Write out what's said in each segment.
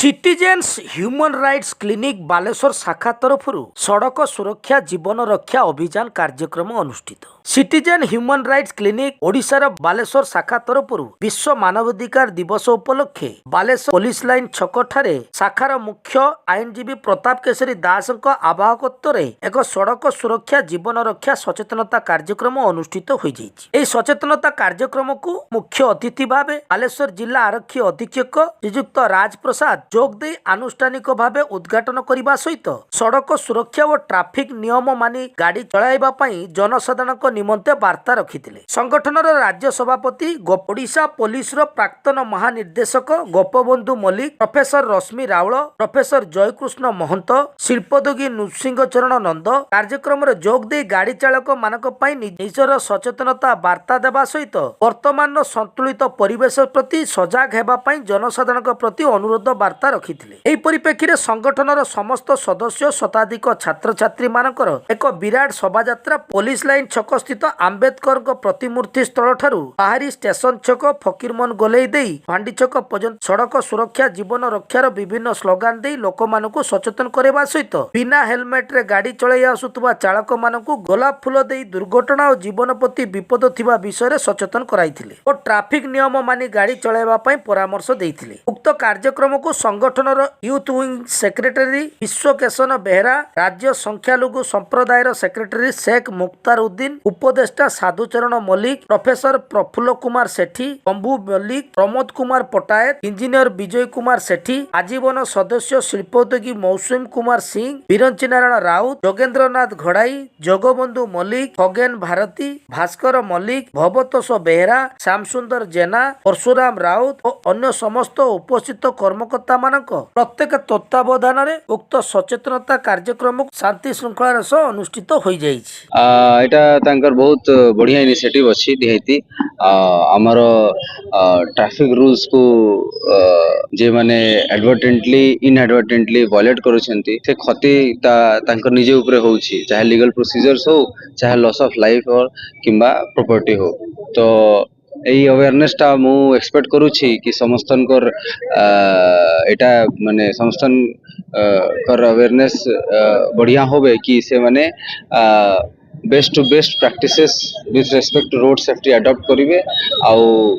सिटीजेन्स human rights clinic Baleshwar शाखा तरफ सड़क सुरक्षा जीवन रक्षा अभियान कार्यक्रम अनुष्ठित। सिटीजेन ह्यूमन राइट्स क्लिनिक ओडिशार बालेश्वर शाखा तरफ विश्व मानवाधिकार दिवस उपलक्षे बालेश्वर पुलिस लाइन छक ठारे शाखार मुख्य आईनजीवी प्रताप केशरी दास आवाहकत्व एक सड़क सुरक्षा जीवन रक्षा सचेतनता कार्यक्रम अनुष्ठित हो सचेतनता कार्यक्रम को मुख्य अतिथि भाव बालेश्वर जिला आरक्षी अधीक्षक श्रीजुक्त राज प्रसाद जोग दे आनुष्ठानिक भाव उद्घाटन करने सहित सड़क सुरक्षा और ट्राफिक नियम मानि गाड़ी चलाइबा पई जनसाधारण निमंते वार्ता रखिथिले। संगठनर राज्य सभापति ओडिशा पुलिस प्राक्तन महानिर्देशक गोपबंधु मल्लिक, प्रोफेसर रश्मि राउल, प्रोफेसर जयकृष्ण महंत, शिल्पोद्योगी नृसिंह चरण नंद कार्यक्रम जोग दे गाड़ी चालक मानक पई निजर सचेतनता वार्ता देवा सहित वर्तमान संतुलित परिवेश प्रति सजग हेबा पई जनसाधारण प्रति अनुरोध वार्ता रखिथिले। एही परिप्रेक्षी संगठनर समस्त सदस्य शताधिक छात्र छात्री मानकर एक विराट शोभायात्रा पुलिस लाइन छक स्थित आंबेडकर प्रतिमूर्ति स्थल ठारू बाहरी स्टेशन छक फकीरमोहन गोलेई देई भांडी छक पर्यंत सड़क सुरक्षा जीवन रक्षार विभिन्न स्लोगान दे लोक मानकु सचेतन करबा सहित बिना हेलमेट रे गाड़ी चलाई आसुतबा चालक मानकु गोलाप फूल देई दुर्घटना और जीवन प्रति विपद थिबा विषय सचेतन कराइथिले और ट्राफिक नियम मानि गाड़ी चलाइबा पई परामर्श देइथिले। उक्त कार्यक्रम को संगठनर यूथ विंग सेक्रेटरी विश्वकेशन बेहरा, राज्य संख्यालघु संप्रदायर सेक्रेटरी शेख मुख्तार उद्दीन, उपदेष्टा साधुचरण मल्लिक, प्रोफेसर प्रफुल्ल कुमार सेठी, शंभु मल्लिक, प्रमोद कुमार पटायत, इंजीनियर विजय कुमार सेठी, आजीवन सदस्य शिल्पोद्योगी मौसुम कुमार सिंह, बिरंची नारायण राउत, जोगेंद्रनाथ घड़ाई, जगबंधु मल्लिक, खगेन भारती, भास्कर मल्लिक, भवतोष बेहरा, श्यामसुंदर जेना, परशुराम राउत और अन्य समस्त उपस्थित कर्मकर्ता मानक प्रत्येक तत्वावधान उक्त सचेतनता कार्यक्रम शांति श्रृंखलार सह अनुष्ठित हो बहुत बढ़िया इनिशिएटिव अच्छी दिहाती आमर ट्रैफिक रूल्स को जे माने एडवर्टेंटली इनएडवर्टेंटली वायलेट करूछंती से क्षति तांकर निजे ऊपर होउछि, चाहे लीगल प्रोसीजर्स हो, चाहे लॉस ऑफ लाइफ और किंबा प्रॉपर्टी हो। तो यही अवेयरनेस टा मु एक्सपेक्ट करूछि कि समस्तनकर एटा माने समस्तन कर अवेयरनेस बढ़िया होबे कि से माने best to best practices with respect to road safety adopt करिवे आउ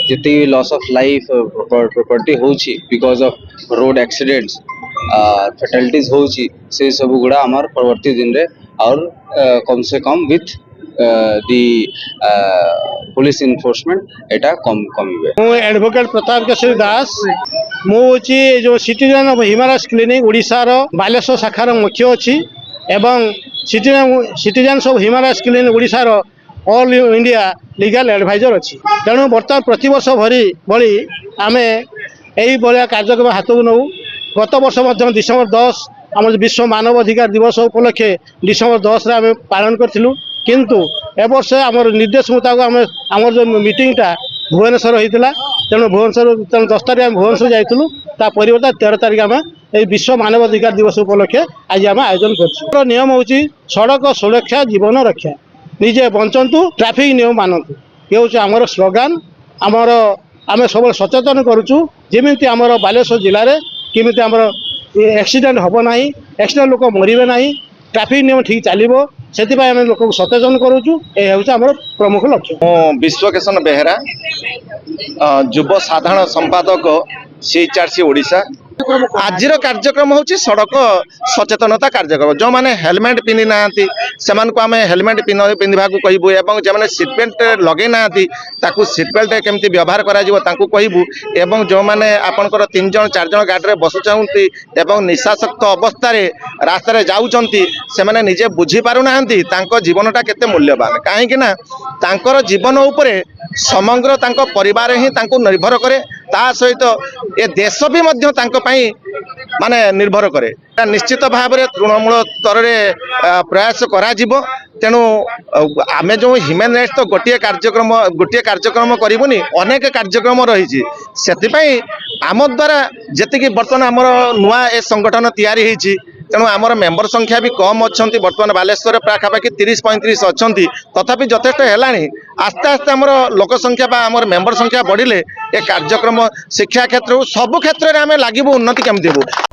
जति लॉस ऑफ लाइफ प्रॉपर्टी होछि because of road accidents fatalities होछि से सब गुड़ा हमार परवर्ती दिन रे और कम से कम विथ दी पुलिस इनफोर्समेंट एटा कमिबे। मु एडवोकेट प्रताप केशरी दास मु जो citizen of human rights clinic Odisha रो बालेश्वर शाखार मुख्य अछि एवं citizens of human rights clinic Odisha रो ऑल इंडिया लीगल एडवाइजर अच्छी। तेणु बर्तमान प्रतिवर्ष भली आम यही भाया कार्यक्रम हाथ को नौ। गत वर्ष डिसेम्बर 10 आम विश्व मानवाधिकार दिवस उपलक्षे डिसेम्बर 10 आम पालन करूँ, किंतु ए वर्ष आम निर्देश मुताबिक आम जो मीटिंगटा भुवनेश्वर होता। तेणु भुवनेश्वर 10 तारीख आम भुवनेश्वर जाइलु, ता परिवर्तन 13 तारीख आम विश्व मानवाधिकार दिवस उपलक्षे आज आम आयोजन कर। नियम हूँ सड़क सुरक्षा जीवन रक्षा, निजे बंचतु ट्रैफिक नियम मानतु, ये हूँ आमर स्लोगान। आमर आम सब सचेतन करुचु जमी आमर बालेश्वर जिले में किमिति आमर एक्सीडेंट हम ना, एक्सीडेंट लोक मरबे ना, ट्रैफिक नियम ठीक चलो से लोक सचेतन करुचु। यह हूँ आमर प्रमुख लक्ष्य। विश्वकेशन बेहरा, युव साधारण संपादक CHRC ओडिशा। आज कार्यक्रम हूँ सड़क सचेतनता कार्यक्रम। जो मैंने हेलमेट पिंधि ना आम हेलमेट पिंधा कहबू एवं जो मैंने सीट बेल्ट लगे ना सीट बेल्ट केमती व्यवहार करूँ। जो मैंने आपंकर 3 जन 4 जन गाड़ी में बसुँच एवं निशाशक्त अवस्था रास्तार जाऊँच से मैंने निजे बुझी पारना जीवनटा केते मूल्यवान, कहीं जीवन उपरे समग्र परिवार ही निर्भर करे, ता सहित ए देश भी माने निर्भर करे। निश्चित भाव में तृणमूल स्तर में प्रयास करा जिवो। तेणु आम जो ह्यूमन राइट्स तो गोटे कार्यक्रम करूनी, अनेक कार्यक्रम रही से आम द्वारा जी बर्तमान आमर नुआ ए संगठन तैयारी होती तेणु आमर मेंबर संख्या भी कम अच्छा बर्तमान बालेश्वर पाखापाखि 30-35 अच्छा तथापि यथेष्ट है आस्ते आस्ते आमर लोक संख्या मेंबर संख्या बढ़िले ए कार्यक्रम शिक्षा क्षेत्र सबु क्षेत्र में आम लगे उन्नति केमती हो